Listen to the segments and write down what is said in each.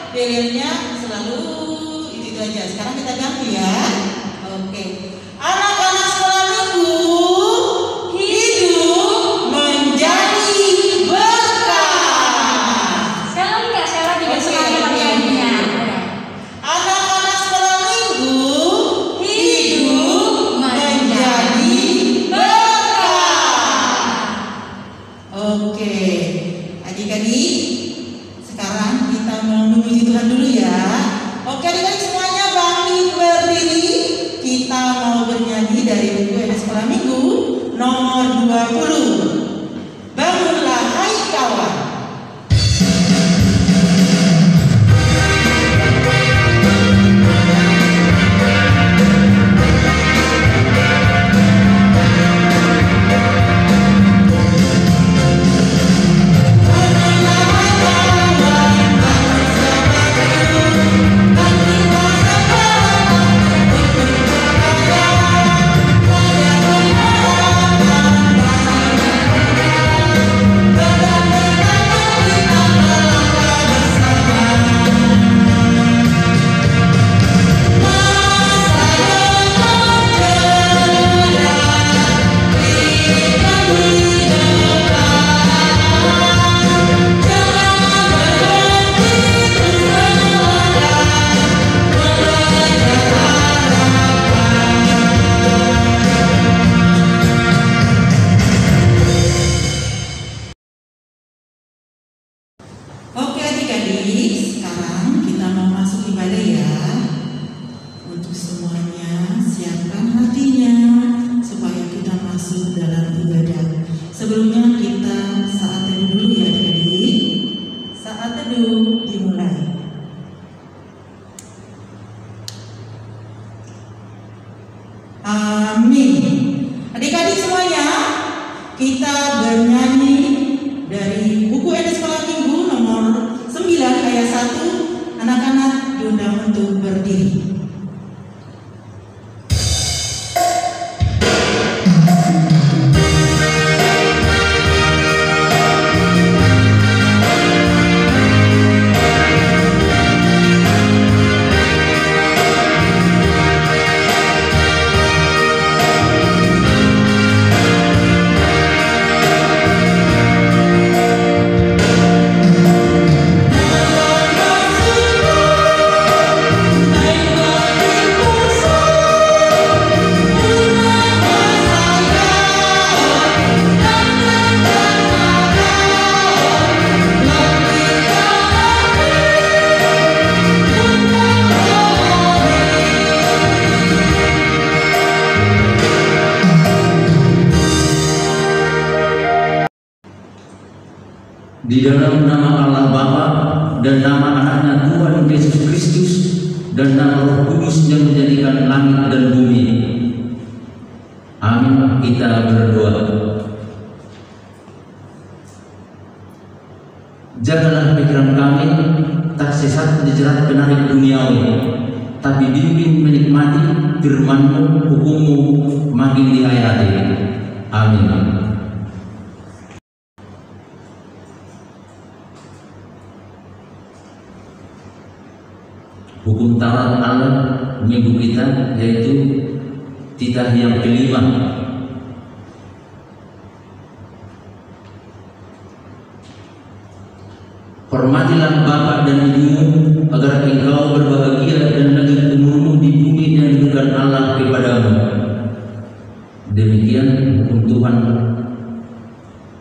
pilihannya selalu itu aja. Sekarang kita ganti ya. Oke. Anak-anak sekolah minggu, hidup menjadi berkah. Sekali Kak Sheila juga semangat latihannya. Anak-anak sekolah minggu, hidup menjadi berkah. Oke, adik-adik, sekarang kita mau memuji Tuhan dulu ya. Oke adik-adik semuanya bangkit berdiri. Kita mau bernyanyi dari buku Eda Sekolah Minggu nomor 20. Bangunlah hai kawan. Oke adik-adik, sekarang kita mau masuk ibadah ya. Untuk semuanya siapkan hatinya supaya kita masuk dalam ibadah. Sebelumnya kita saat teduh dulu ya adik-adik. Saat teduh dimulai. Amin. Adik-adik semuanya, kita bernyanyi dari buku Eda Sekolah Minggu nomor 9 ayat 1. Anak-anak diundang untuk berdiri. Di dalam nama Allah Bapa dan nama anaknya Tuhan Yesus Kristus dan nama Roh Kudus yang menjadikan langit dan bumi. Amin. Kita berdoa. Jagalah pikiran kami tak sesat dijerat penarik duniawi, tapi bimbing menikmati firman-Mu, hukum-Mu makin dihayati. Amin. Hukum Taurat Allah minggu kita yaitu titah yang kelima. Hormatilah bapak dan ibumu agar engkau berbahagia dan lagi umurmu di bumi dan bukan Allah kepadamu. Demikian hukum Tuhan.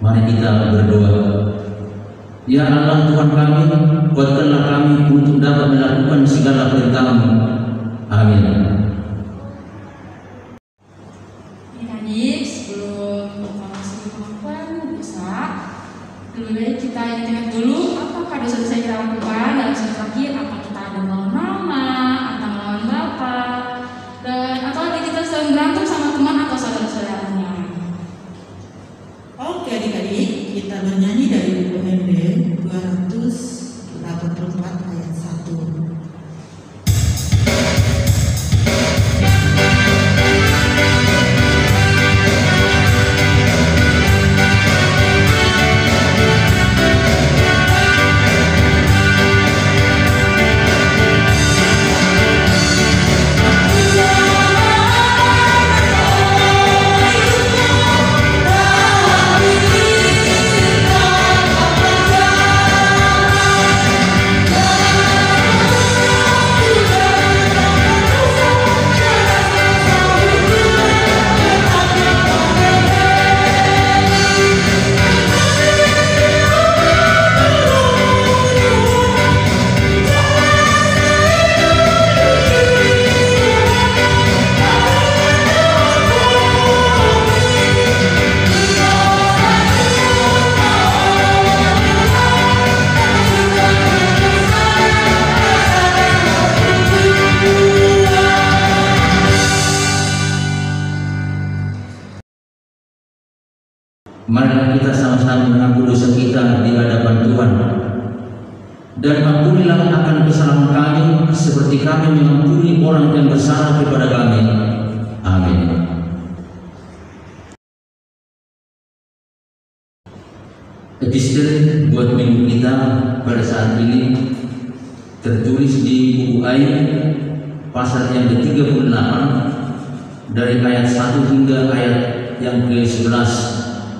Mari kita berdoa. Ya Allah Tuhan kami, kuatkanlah kami untuk dapat melakukan segala perintah-Mu. Amin. Adik-adik, sebelum kita masuk ke pengakuan dosa, lebih baik kita ingat dulu apakah dosa-dosa yang kita lakukan dalam satu terakhir. Apa kita ada melawan mama atau melawan bapak, dan atau ada kita sedang berantem sama teman atau saudara-saudaranya. Oke adik-adik, kita bernyanyi dari buku MD 284 ayat 1. Mari kita sama-sama mengaku dosa kita di hadapan Tuhan. Dan ampunilah akan kesalahan kami seperti kami mengampuni orang yang bersalah kepada kami. Amin. Epistel buat minggu kita pada saat ini tertulis di buku Ayub pasal yang ke-38 dari ayat 1 hingga ayat yang ke-11.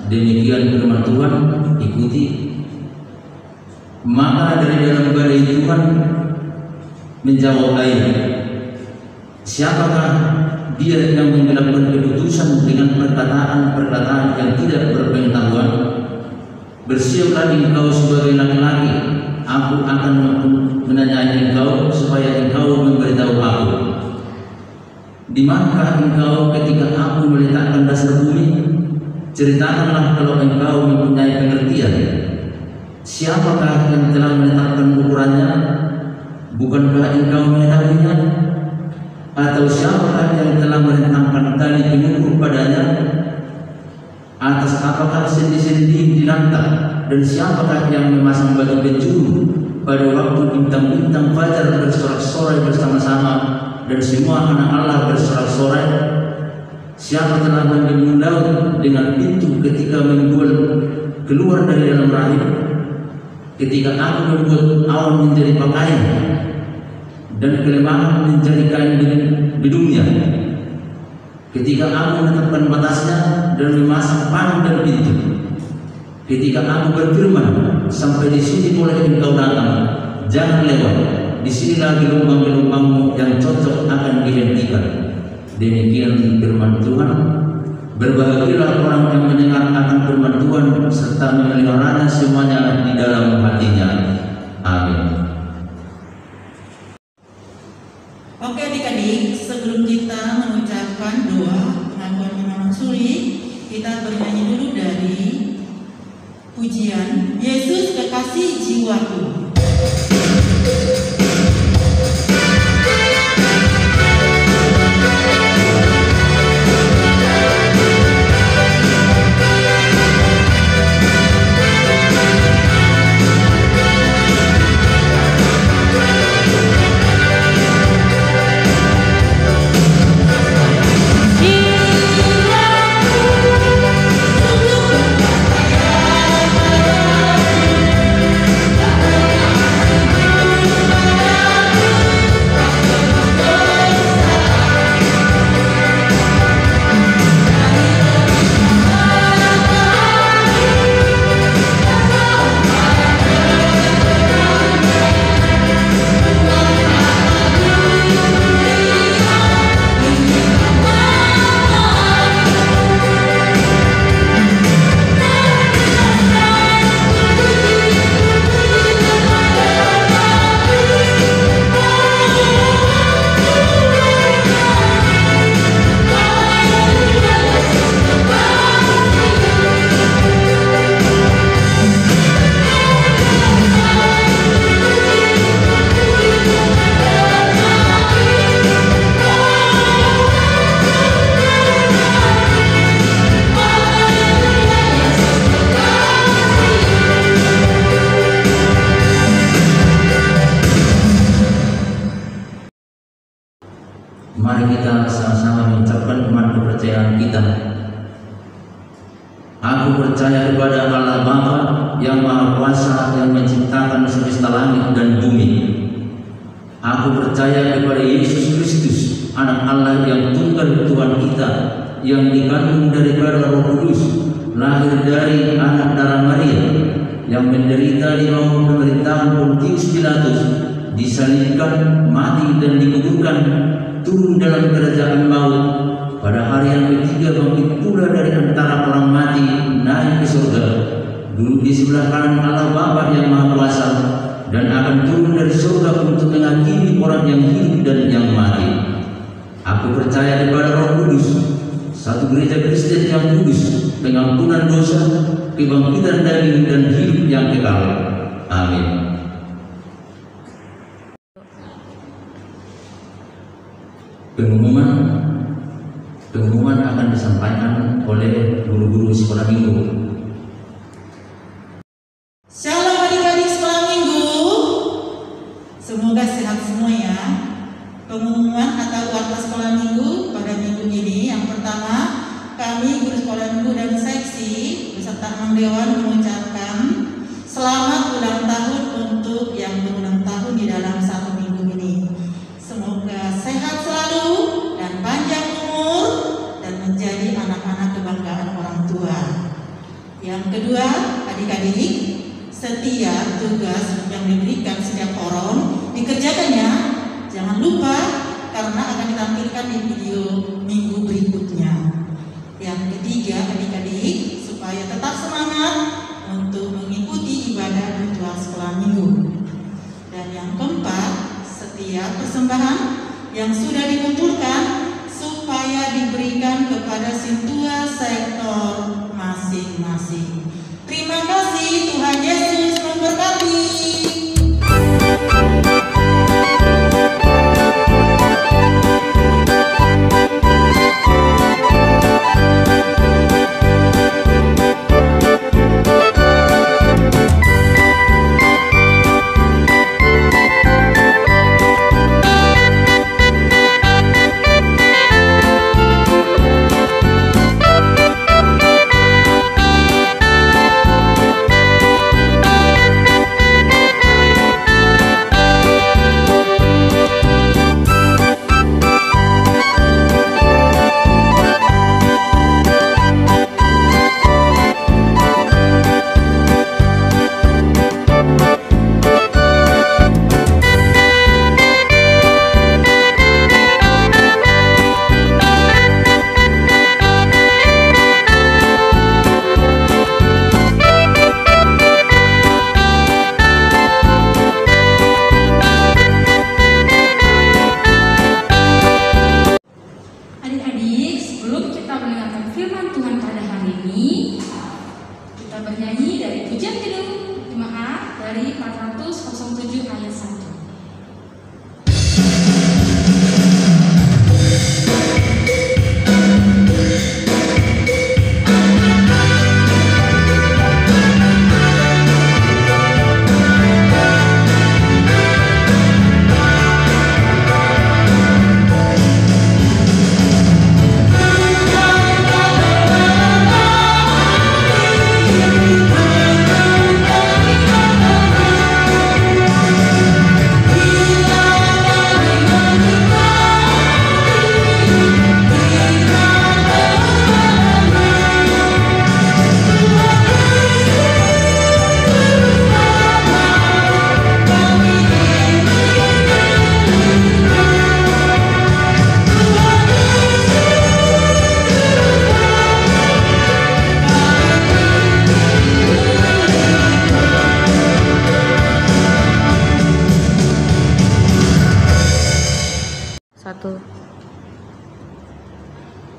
Demikian firman Tuhan, ikuti. Maka dari dalam badai Tuhan menjawab Ayub, siapakah dia yang mengelakkan keputusan dengan perkataan-perkataan yang tidak berpengetahuan? Bersiaplah engkau sebagai laki-laki, aku akan menanyai engkau supaya engkau memberitahu aku. Di manakah engkau ketika aku meletakkan dasar bumi? Ceritakanlah kalau engkau mempunyai pengertian. Siapakah yang telah menetapkan ukurannya? Bukankah engkau mengetahuinya? Atau siapakah yang telah menetapkan tali pengukur padanya? Atas apakah sendi-sendi dilantak? Dan siapakah yang memasang batu penjuru pada waktu bintang-bintang fajar bersorak-sorai bersama-sama dan semua anak Allah bersorak-sorai? Siapa telah membendung laut dengan pintu ketika membuat keluar dari dalam rahim? Ketika aku membuat awan menjadi pakaian dan kelemahan menjadi kain bidungnya, ketika aku menetapkan batasnya dan memasang palang dan pintu, ketika aku berfirman, sampai di sini boleh engkau datang, jangan lewat, di sinilah gelombang-gelombangmu yang cocok akan dihentikan. Demikian firman Tuhan. Berbahagialah orang yang mendengar akan firman Tuhan serta memeliharanya semuanya di dalam hatinya. Amin. Oke adik-adik, sebelum kita mengucapkan doa pengakuan menolong suri, kita bernyanyi dulu dari pujian Yesus Kekasih Jiwaku. Mari kita sama-sama mengucapkan iman kepercayaan kita. Aku percaya kepada Allah Bapa yang Maha Kuasa yang menciptakan semesta langit dan bumi. Aku percaya kepada Yesus Kristus, Anak Allah yang tunggal Tuhan kita, yang dikandung daripada Roh Kudus, lahir dari anak darah Maria, yang menderita di bawah pemerintahan Pontius Pilatus, disalibkan, mati dan dikuburkan, turun dalam kerajaan maut, pada hari yang ketiga bangkit pula dari antara orang mati, naik ke surga, duduk di sebelah kanan Allah Bapa yang Maha Kuasa, dan akan turun dari surga untuk menghakimi orang yang hidup dan yang mati. Aku percaya kepada Roh Kudus, satu gereja Kristen yang kudus, pengampunan dosa, kebangkitan daging dan hidup yang kekal. Amin. Pengumuman akan disampaikan oleh guru-guru sekolah minggu. Semoga sehat semua ya. Pengumuman atau warta sekolah minggu pada minggu ini, yang pertama, kami guru sekolah minggu dan seksi beserta Mang Dewan mengucapkan selamat ulang tahun untuk yang berulang tahun di dalam satu minggu ini. Semoga sehat selalu dan panjang umur dan menjadi anak-anak kebanggaan orang tua. Yang kedua, adik-adik, setiap tugas yang diberikan setiap orang dikerjakannya, jangan lupa karena akan ditampilkan di video minggu berikutnya. Yang ketiga, adik-adik, supaya tetap semangat untuk mengikuti ibadah ritual sekolah minggu. Dan yang keempat, setiap persembahan yang sudah dikumpulkan supaya diberikan kepada sintua sektor masing-masing. Terima kasih, Tuhan Yesus memberkati.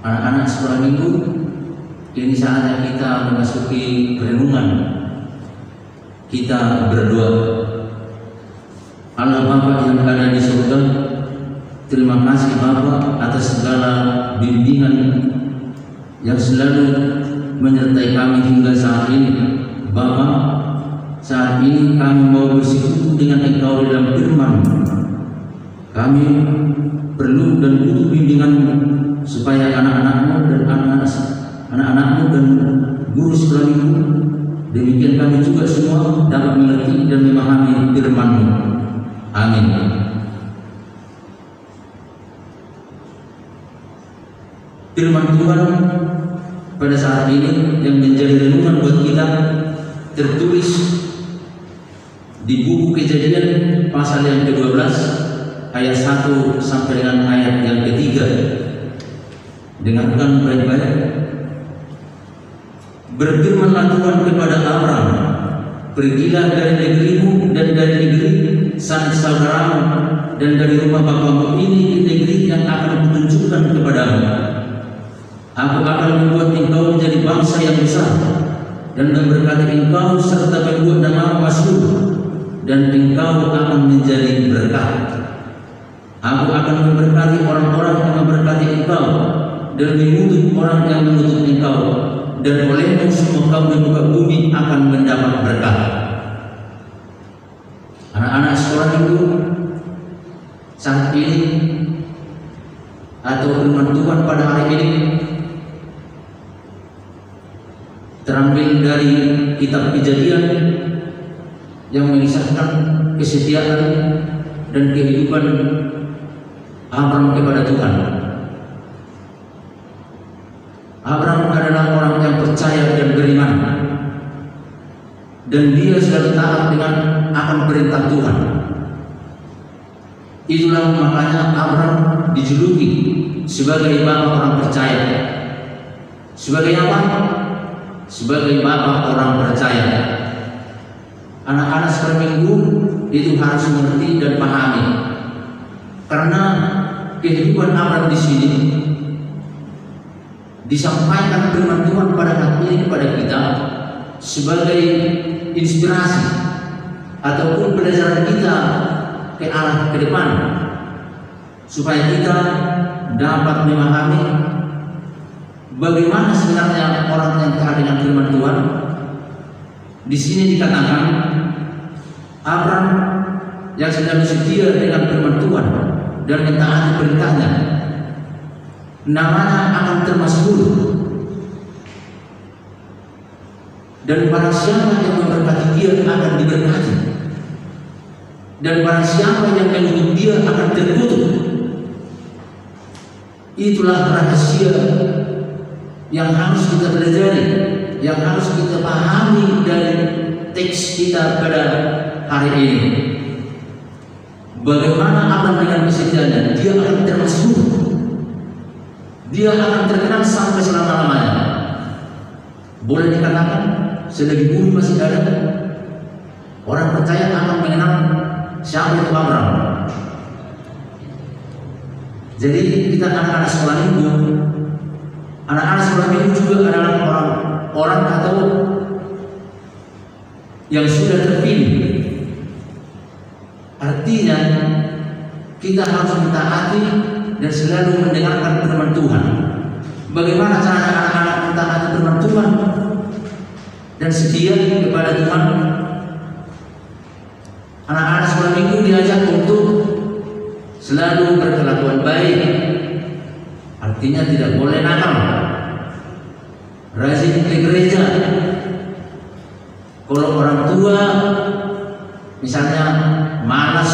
Anak-anak sekolah minggu, ini saatnya kita memasuki renungan. Kita berdoa. Allah Bapa yang ada di surga, terima kasih Bapa atas segala bimbingan yang selalu menyertai kami hingga saat ini. Bapa, saat ini kami mau bersekutu dengan Engkau dalam firman. Kami perlu dan butuh bimbingan-Mu supaya anak-anak-Mu dan anak-anak-Mu dan guru sekolah minggu, demikian kami juga semua dapat mengerti dan memahami firman-Mu. Amin. Firman Tuhan pada saat ini yang menjadi renungan buat kita tertulis di buku Kejadian pasal yang ke-12 ayat 1 sampai dengan ayat yang ke-3. Dengarkan baik-baik. Berfirmanlah Tuhan kepada Abram, pergilah dari negerimu dan dari negeri sanak saudaramu dan dari rumah bapamu ini ke negeri yang akan kutunjukkan kepadamu. Aku akan membuat engkau menjadi bangsa yang besar dan memberkati engkau serta membuat namamu masyhur dan engkau akan menjadi berkat. Aku akan memberkati orang-orang yang memberkati engkau dan mengutuk orang yang mengutuk engkau, dan olehmu semua kaum di muka bumi akan mendapat berkat. Anak-anak sekolah minggu, saat ini atau firman Tuhan pada hari ini terambil dari kitab Kejadian yang mengisahkan kesetiaan dan kehidupan Abram kepada Tuhan. Abram adalah orang yang percaya dan beriman, dan dia selalu taat dengan akan perintah Tuhan. Itulah makanya Abram dijuluki sebagai bapak orang percaya. Sebagai apa? Sebagai bapak orang percaya. Anak-anak seperminggu itu harus mengerti dan pahami, karena kehidupan Abram di sini disampaikan firman Tuhan pada hari ini kepada kita sebagai inspirasi ataupun pelajaran kita ke arah ke depan, supaya kita dapat memahami bagaimana sebenarnya orang yang taat dengan firman Tuhan. Di sini dikatakan Abram yang sedang setia dengan firman Tuhan dan mentaati perintahnya, namanya akan termasuk. Dan barang siapa yang memberkati dia akan diberkati, dan barang siapa yang mengutuk dia akan terkutuk. Itulah rahasia yang harus kita pelajari, yang harus kita pahami dari teks kita pada hari ini. Bagaimana Abram dengan kesetiaannya, dia akan termasuk, dia akan terkenal sampai selama-lamanya. Boleh dikatakan selagi bumi masih ada, orang percaya akan mengenal siapa itu Abram. Jadi kita anak-anak sekolah minggu, anak-anak sekolah minggu juga adalah orang atau yang sudah terpilih. Artinya kita harus mentaati dan selalu mendengarkan firman Tuhan. Bagaimana cara anak-anak mentaati firman Tuhan dan setia kepada Tuhan? Anak-anak sekolah minggu diajak untuk selalu berkelakuan baik, artinya tidak boleh nakal, rajin ke gereja. Kalau orang tua misalnya malas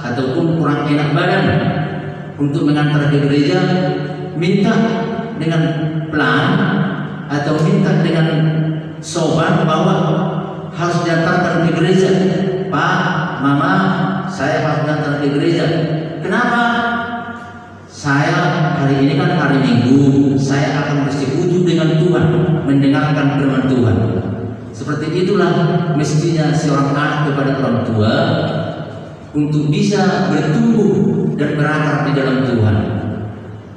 ataupun kurang enak badan untuk mengantar ke gereja, minta dengan pelan atau minta dengan sopan bahwa harus diantarkan ke gereja. Pak, Mama, saya harus diantar ke gereja. Kenapa? Saya hari ini kan hari Minggu, saya akan bersekutu dengan Tuhan, mendengarkan firman Tuhan. Seperti itulah mestinya seorang anak kepada orang tua untuk bisa bertumbuh dan berakar di dalam Tuhan.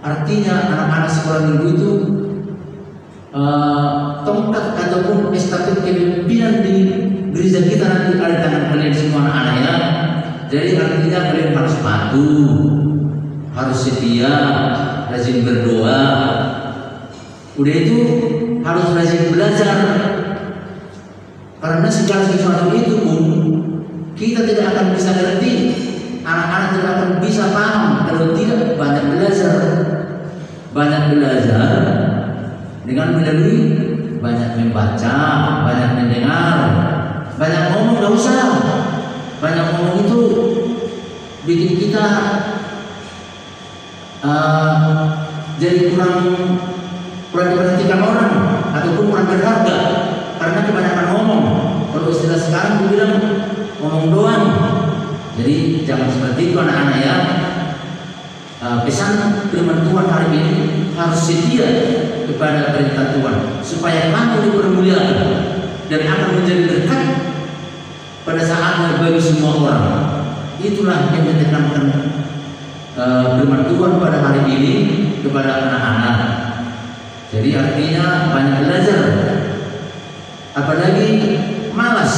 Artinya anak-anak sekolah minggu itu tongkat ataupun estafet kepemimpinan di gereja kita nanti ada di tangan kalian semua anak-anak ya. Jadi artinya kalian harus patuh, harus setia, rajin berdoa. Udah itu harus rajin belajar, karena segala sesuatu itu pun kita tidak akan bisa ngerti, anak-anak tidak akan bisa paham kalau tidak banyak belajar. Banyak belajar dengan melalui banyak membaca, banyak mendengar, banyak ngomong gak usah. Banyak ngomong itu bikin kita jadi kurang diperhatikan orang ataupun kurang berharga karena kebanyakan ngomong. Kalau istilah sekarang dibilang ngomong doang. Jadi jangan seperti itu anak-anak ya. Pesan firman Tuhan hari ini harus setia kepada perintah Tuhan supaya kamu dipermuliakan dan akan menjadi berkat pada saatnya bagi semua orang. Itulah yang ditekankan firman Tuhan pada hari ini kepada anak-anak. Jadi artinya banyak belajar, apalagi malas.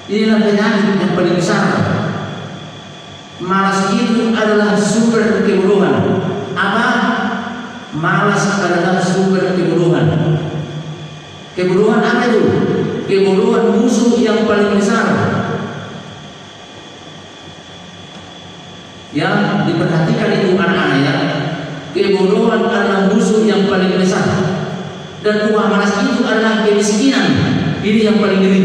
Inilah penyakit yang paling besar. Malas itu adalah sumber kebodohan. Apa? Malas adalah sumber kebodohan. Kebodohan apa itu? Kebodohan musuh yang paling besar. Yang diperhatikan itu anak-anak ya, kebodohan adalah musuh yang paling besar, dan rumah malas itu adalah kemiskinan. Ini yang paling ngeri.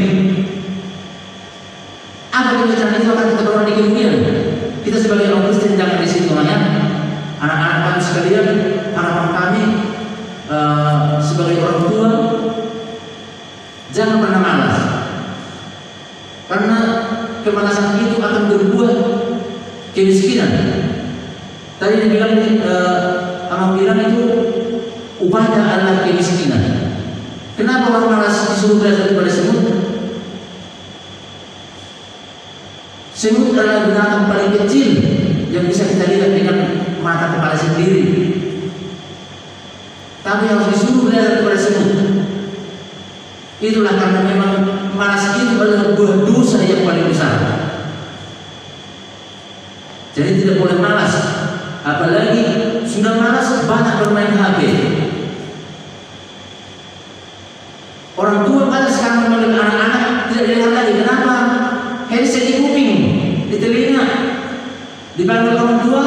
Apa kemiskinan itu akan kita bawa di kemudian? Kita sebagai orang Kristen jangan di situ namanya. Anak-anak kami sekalian, harapan kami sebagai orang tua, jangan pernah malas, karena kemalasan itu akan berbuah kemiskinan. Tadi dibilang bilang itu upahnya adalah kemiskinan. Kenapa orang malas disuruh belajar daripada semut? Semut adalah binatang paling kecil yang bisa kita lihat dengan mata kepala sendiri. Tapi harus disuruh belajar daripada semut. Itulah karena memang malas itu adalah buah dosa yang paling besar. Jadi tidak boleh malas. Apalagi sudah malas banyak bermain HP. Orang tua malas sekarang memanggil anak-anak tidak dilihat lagi. Kenapa? Headset di kuping, di telinga. Dipanggil orang tua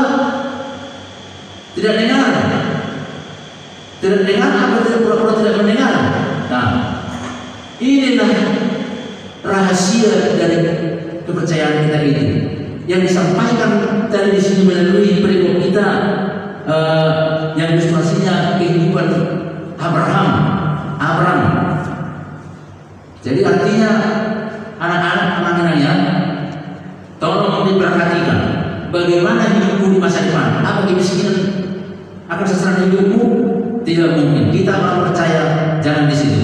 tidak dengar. Tidak dengar apa tidak pura-pura tidak mendengar. Nah, inilah rahasia dari kepercayaan kita ini yang disampaikan tadi di sini melalui perikop kita yang ilustrasinya kehidupan Abraham. Jadi artinya anak-anak mengenanya, tolong diperhatikan bagaimana hidupmu di masa depan. Apa kemiskinan akan seserah hidupmu? Tidak mungkin. Kita orang percaya jangan di situ.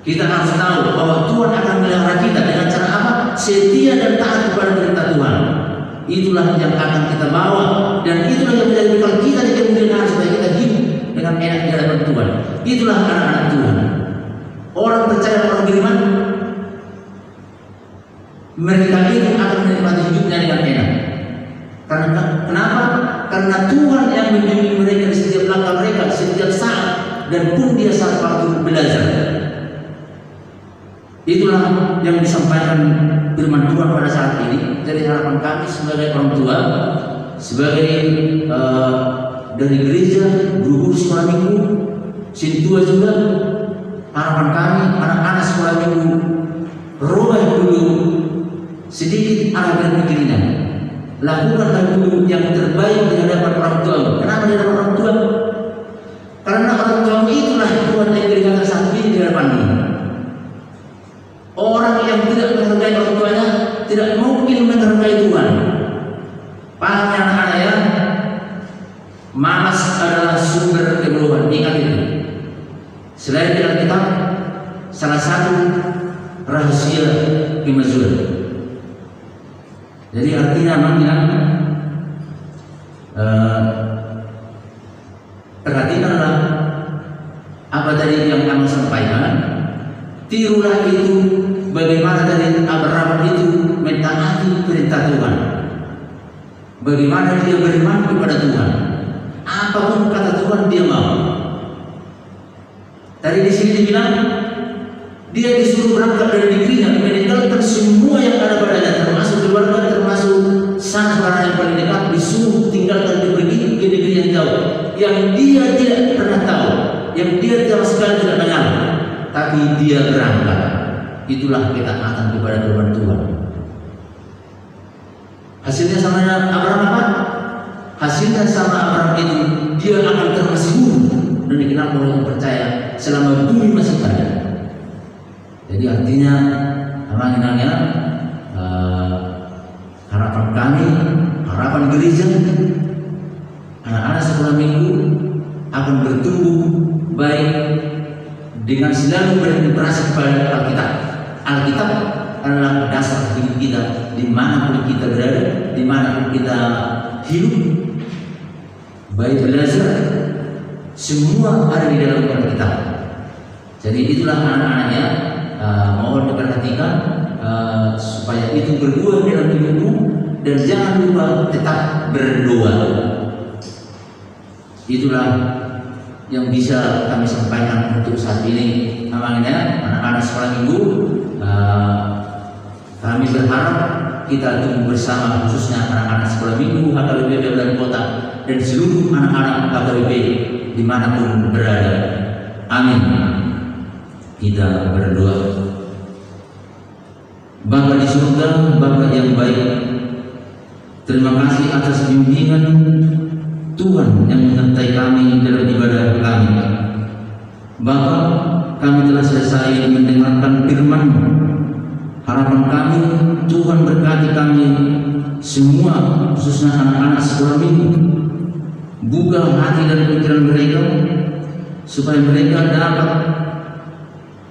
Kita harus tahu bahwa Tuhan akan melihara kita dengan cara apa? Setia dan taat kepada perintah Tuhan. Itulah yang akan kita bawa, dan itulah yang menjadi bekal kita di kemudian hari supaya kita hidup dengan enak di hadapan Tuhan. Itulah anak-anak Tuhan. Orang percaya, orang beriman, mereka itu akan menikmati hidupnya dengan enak. Karena kenapa? Karena Tuhan yang membimbing mereka di setiap langkah mereka, setiap saat, dan pun dia saat waktu belajar. Itulah yang disampaikan firman Tuhan pada saat ini. Jadi harapan kami sebagai orang tua, sebagai dari gereja, guru sekolah minggu, Sintua juga, harapan kami anak-anak sekolah minggu rubah dulu sedikit arah berpikirnya. Lakukanlah dulu yang terbaik di hadapan orang tua. Kenapa di hadapan orang tua? Karena orang tua itulah Tuhan yang dikatakan saat ini di hadapanmu. Orang yang tidak menghargai orang tuanya tidak mungkin menghargai Tuhan. Pahamnya anak-anak ya, malas adalah sumber kebodohan. Ingat itu. Selain dalam kitab, salah satu rahasia kemajuan. Jadi artinya namanya perhatikanlah apa tadi yang kami sampaikan. Tirulah itu bagaimana tadi Abraham itu mentaati perintah Tuhan. Bagaimana dia beriman kepada Tuhan. Apapun kata Tuhan dia mau. Tadi di sini dibilang dia disuruh berangkat dari negerinya, meninggalkan semua yang ada padanya, termasuk keluarga, termasuk sanak-saudara yang paling dekat, disuruh tinggalkan dia pergi ke negeri yang jauh, yang dia tidak pernah tahu, yang dia sama sekali tidak kenal, tapi dia berangkat. Itulah ketaatan kepada firman Tuhan. Hasilnya sama Abraham apa? Hasilnya sama Abraham itu dia akan termasyhur dan dikenal oleh orang percaya selama bumi masih ada. Jadi artinya namanya harapan kami, harapan gereja, anak-anak sekolah minggu akan bertumbuh baik dengan selalu berinteraksi kepada Alkitab. Alkitab adalah dasar hidup kita dimanapun kita berada, dimanapun kita hidup. Baik belajar, semua ada di dalam Alkitab. Jadi itulah anak-anaknya. Mohon diperhatikan supaya itu berbuah dalam hidupmu, dan jangan lupa tetap berdoa. Itulah yang bisa kami sampaikan untuk saat ini. Namanya anak-anak sekolah minggu, kami berharap kita tumbuh bersama, khususnya anak-anak sekolah minggu HKBP Babelan Kota dan seluruh anak-anak HKBP dimanapun berada. Amin. Kita berdoa. Bapa di surga, Bapa yang baik, terima kasih atas bimbingan Tuhan yang menyertai kami dalam ibadah kami. Bapa, kami telah selesai mendengarkan firman. Harapan kami, Tuhan berkati kami semua, khususnya anak-anak sekolah minggu. Buka hati dan pikiran mereka, supaya mereka dapat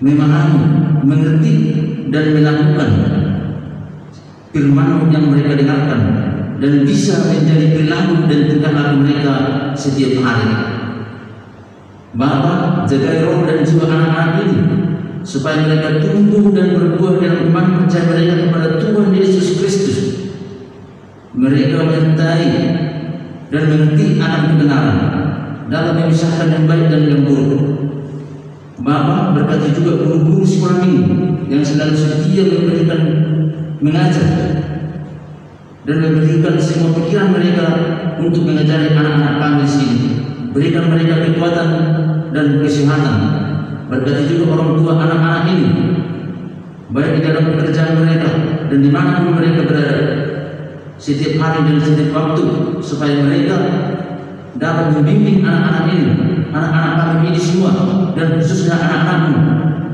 memahami, mengerti, dan melakukan firman yang mereka dengarkan, dan bisa menjadi perilaku dan tingkah laku mereka setiap hari. Bapa, jaga roh dan jiwa anak-anak ini, supaya mereka tumbuh dan berbuah dalam iman percaya mereka kepada Tuhan Yesus Kristus. Mereka menyertai dan mengerti akan kebenaran dalam memisahkan yang baik dan yang buruk. Bapa, berkati juga guru-guru sekolah minggu yang selalu setia memberikan mengajar dan memberikan semua pikiran mereka untuk mengajari anak-anak kami di sini. Berikan mereka kekuatan dan kesehatan. Berkati juga orang tua anak-anak ini, baik di dalam pekerjaan mereka dan dimanapun mereka berada, setiap hari dan setiap waktu, supaya mereka dapat membimbing anak-anak ini, anak-anak kami ini semua, dan khususnya anak-anakmu,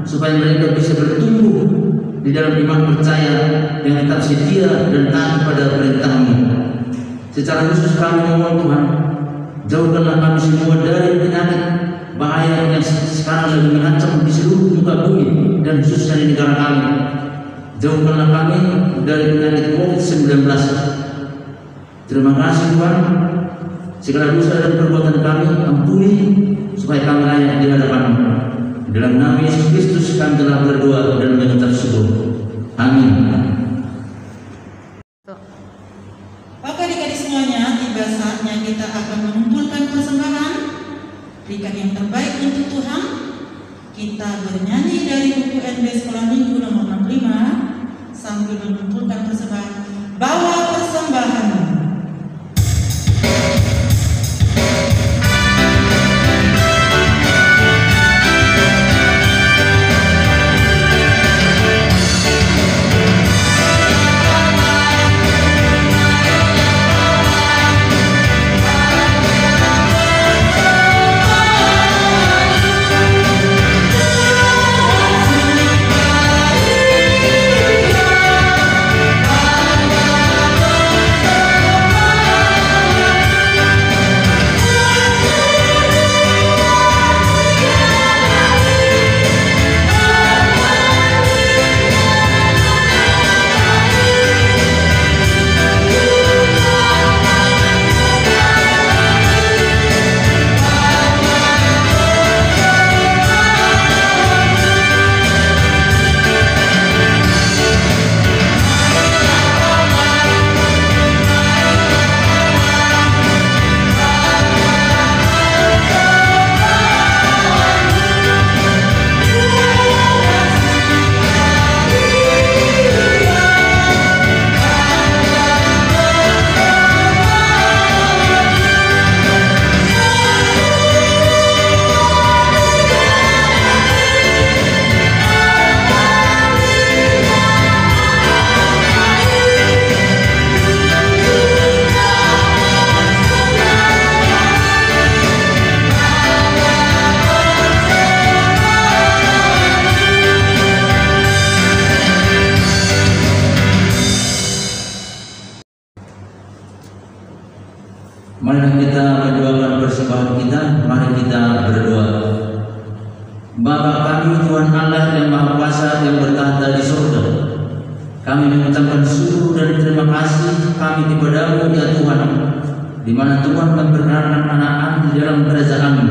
supaya mereka bisa bertumbuh di dalam iman percaya yang tetap setia dan taat pada perintah-Mu. Secara khusus kami mohon Tuhan, jauhkanlah kami semua dari penyakit bahaya yang sekarang lagi mengancam di seluruh muka bumi dan khususnya di negara kami. Jauhkanlah kami dari penyakit COVID-19. Terima kasih Tuhan. Segala dosa dan perbuatan kami ampuni, supaya kami layak di hadapan-Mu. Dalam nama Yesus Kristus kami telah berdoa dan mengucap syukur. Amin. Oke adik-adik semuanya, tiba saatnya kita akan mengumpulkan persembahan. Berikan yang terbaik untuk Tuhan. Kita bernyanyi dari buku NB Sekolah Minggu nomor 65 sambil mengumpulkan persembahan. Bawa persembahan. Mari kita mendoakan persembahan kita. Mari kita berdoa. Bapa kami, Tuhan Allah yang Maha Kuasa yang bertahta di surga, kami mengucapkan syukur dan terima kasih kami kepada-Mu ya Tuhan, di mana Tuhan memperkenalkan anak-anak di dalam kerajaan-Mu.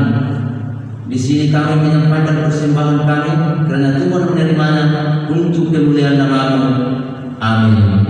Di sini kami menyampaikan persembahan kami karena Tuhan menerimanya untuk kemuliaan nama-Mu. Amin.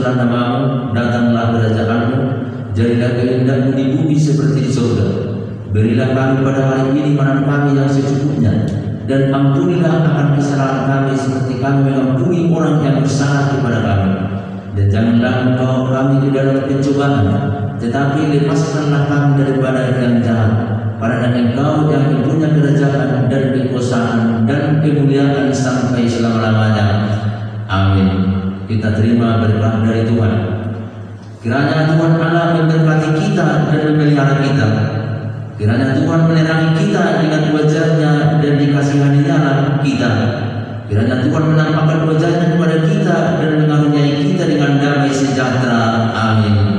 dikuduskanlah nama-Mu, datanglah kerajaan-Mu, jadilah kehendak-Mu di bumi seperti di surga. Berilah kami pada hari ini makanan kami yang secukupnya, dan ampunilah akan kesalahan kami seperti kami mengampuni orang yang bersalah kepada kami. Dan janganlah membawa kami ke dalam pencobaan, tetapi lepaskanlah kami daripada yang jahat. Karena Engkau yang mempunyai kerajaan dan kekuasaan dan kemuliaan sampai selama-lamanya. Amin. Kita terima berkat dari Tuhan. Kiranya Tuhan Allah memberkati kita dan memelihara kita. Kiranya Tuhan menerangi kita dengan wajah-Nya dan dikasihaninya kita. Kiranya Tuhan menampakkan wajah-Nya kepada kita dan mengaruniai kita dengan damai sejahtera. Amin.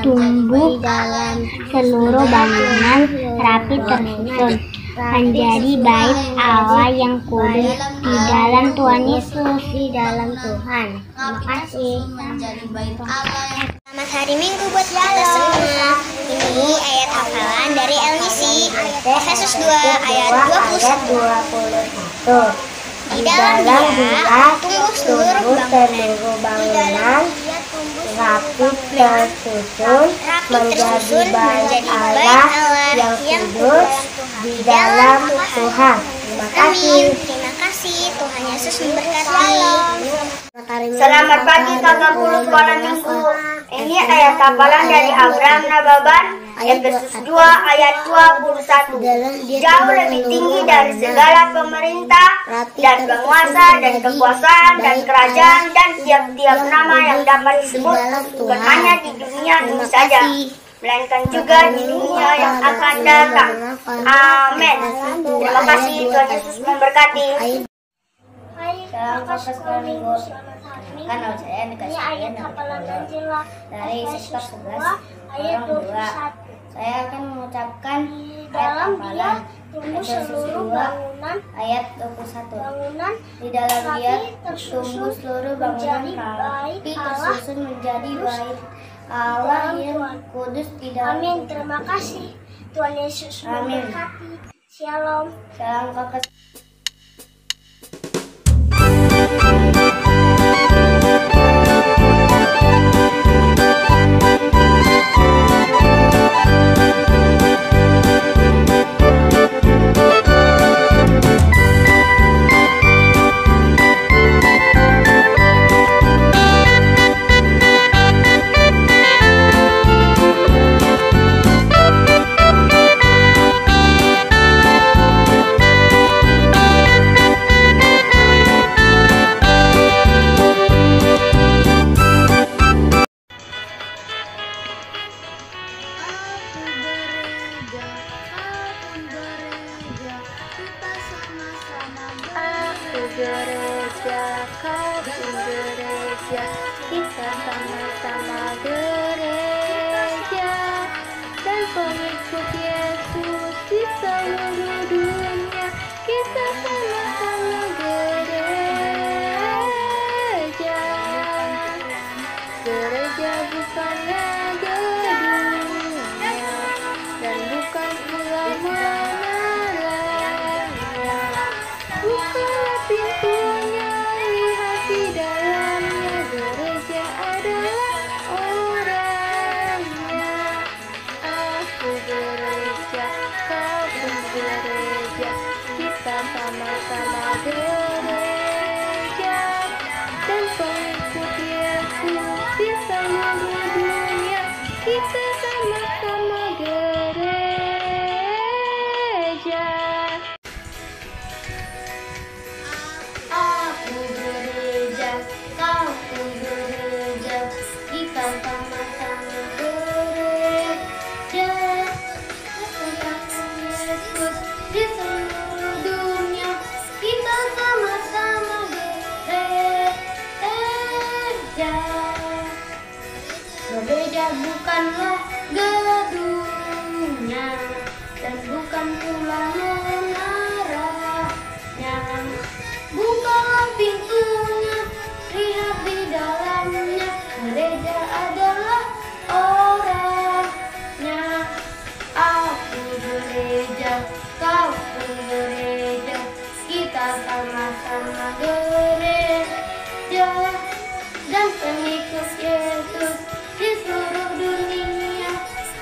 tumbuh seluruh bangunan rapi tersusun menjadi bait Allah yang kudus di dalam Tuhan Yesus, di dalam Tuhan. Terima kasih. Selamat hari Minggu buat kita semua. Ini ayat hafalan dari LNC Efesus 2 ayat 21. Di dalam dia tumbuh seluruh bangunan rapi tersusun menjadi bait Allah yang kudus di dalam Tuhan. Terima kasih. Terima kasih. Tuhan Yesus memberkati. Selamat pagi kakak guru sekolah minggu. Ini ayat hafalan dari Abraham Nababan Efesus 2 ayat 21. Jauh lebih tinggi dari segala pemerintah dan penguasa dan kekuasaan dan kerajaan dan tiap-tiap nama yang dapat disebut, bukan hanya di dunia ini saja, melainkan juga di dunia yang akan datang. Amin. Terima kasih. Tuhan Yesus memberkati. Salam kakak sekolah minggu. Kan saya dikasih ayat hafalan dari sektor 11 ayat 2. Saya akan mengucapkan ayat hafalan Efesus 2 ayat 21. Di dalam dia tumbuh seluruh bangunan rapi tersusun menjadi bait Allah yang kudus di dalam. Amin. Terima kasih. Tuhan Yesus memberkati. Shalom. Salam kakak. gereja, kau pun gereja, kita sama-sama gereja, dan pengikut Yesus di seluruh dunia, kita sama-sama gereja. Gereja bukanlah gedungnya, dan bukan pula menaranya, bukanlah pintunya, lihat di dalamnya. Gereja adalah orangnya. Aku gereja, kau pun gereja, kita sama-sama gereja, dan pengikut Yesus di seluruh dunia, kita sama-sama gereja. Aku gereja, kau pun gereja, kita sama-sama gereja, pengikut Yesus di seluruh dunia, kita sama-sama gereja. Gereja bukanlah gedungnya, dan bukan pula menaranya, bukanlah pintunya, lihat di dalamnya. Gereja adalah orangnya. Aku gereja, kau pun gereja, kita sama-sama gereja, dan pengikut Yesus di seluruh dunia,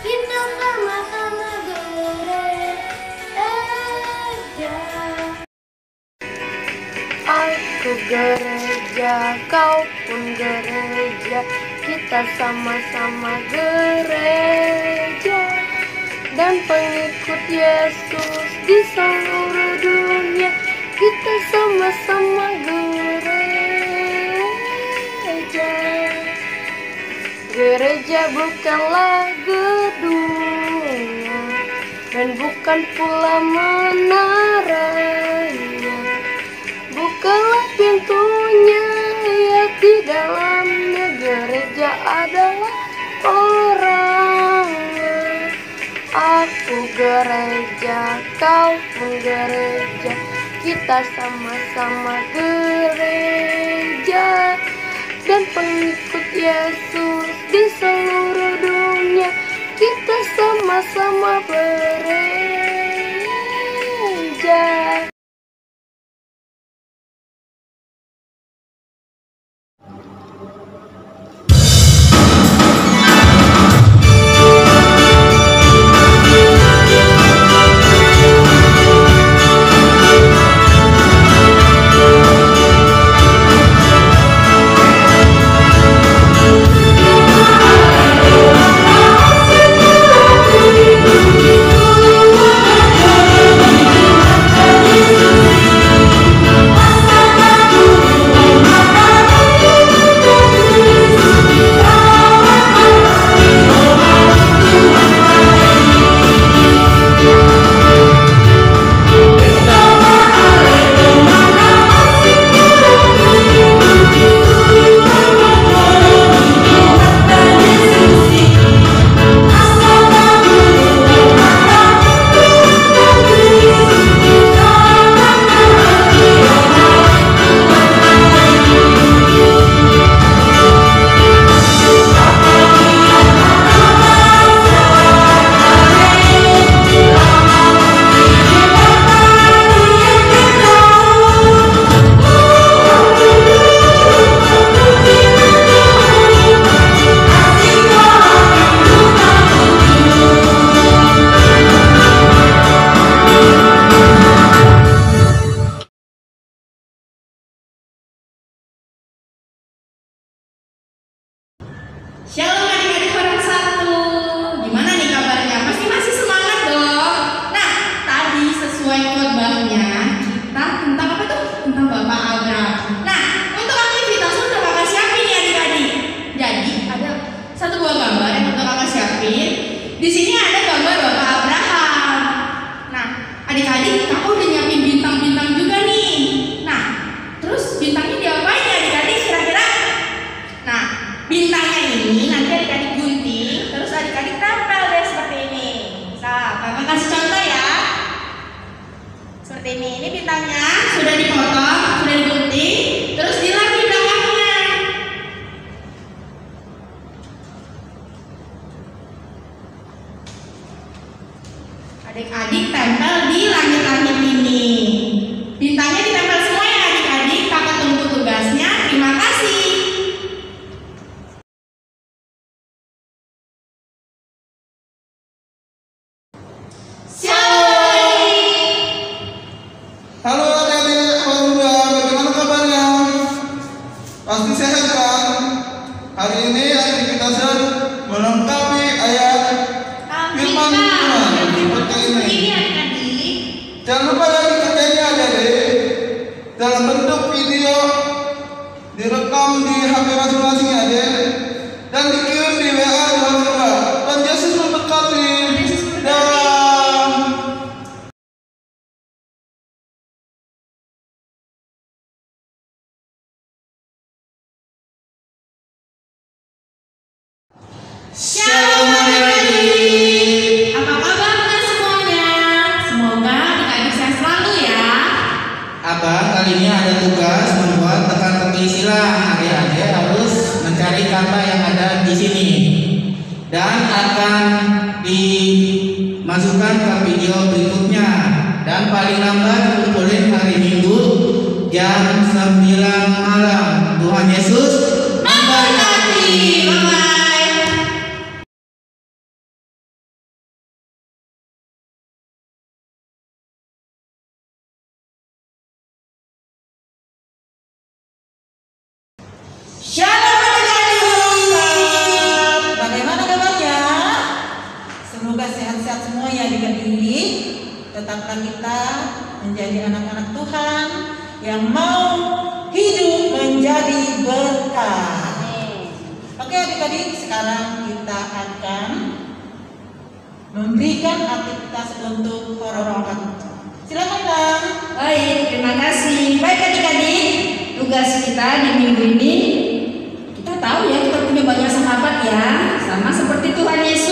kita sama-sama gereja. Aku gereja, kau pun gereja, kita sama-sama gereja, dan pengikut Yesus di seluruh dunia, kita sama-sama gereja. Gereja bukanlah gedungnya, dan bukan pula menaranya, bukanlah pintunya, lihat di dalamnya. Gereja adalah orangnya. Aku gereja, kau pun gereja, kita sama-sama gereja, dan pengikut Yesus di seluruh dunia, kita sama-sama gereja. seperti ini. Ini bintangnya sudah dipotong, sudah digunting, terus dilap di belakangnya. Adik-adik tempel di langit-langit ini. Bintangnya ditempel semua ya adik-adik. Kakak tunggu tugasnya. Terima kasih. Halo adik-adik, alhamdulillah, bagaimana kabarnya? Pasti sehat kan? Hari ini aktivitasnya melengkapi ayat firman Tuhan seperti ini. Jangan lupa lagi kerjanya adik-adik, dalam bentuk video direkam di HP masing-masing adik dan dikirim di WA alhamdulillah. Dan Yesus memberkati. Shalom adik-adik. Apa kabar kalian semuanya? Semoga adik-adik sehat selalu ya. Abang kali ini ada tugas membuat teka-teki silang. Adik-adik harus mencari kata yang ada di sini dan akan dimasukkan ke video berikutnya. Dan paling lambat kumpulin hari Minggu jam 9 malam. Tuhan Yesus memberkati. Bye-bye. Shalom adik-adik. Bagaimana kabarnya? Semoga sehat-sehat semua ya adik-adik. Tetaplah kita menjadi anak-anak Tuhan yang mau hidup menjadi berkah. Oke adik-adik, sekarang kita akan memberikan aktivitas untuk orang-orang. Silakan Bang. Baik, terima kasih. Baik adik-adik, tugas kita di minggu ini, kita tahu ya kita punya banyak sahabat ya, sama seperti Tuhan Yesus.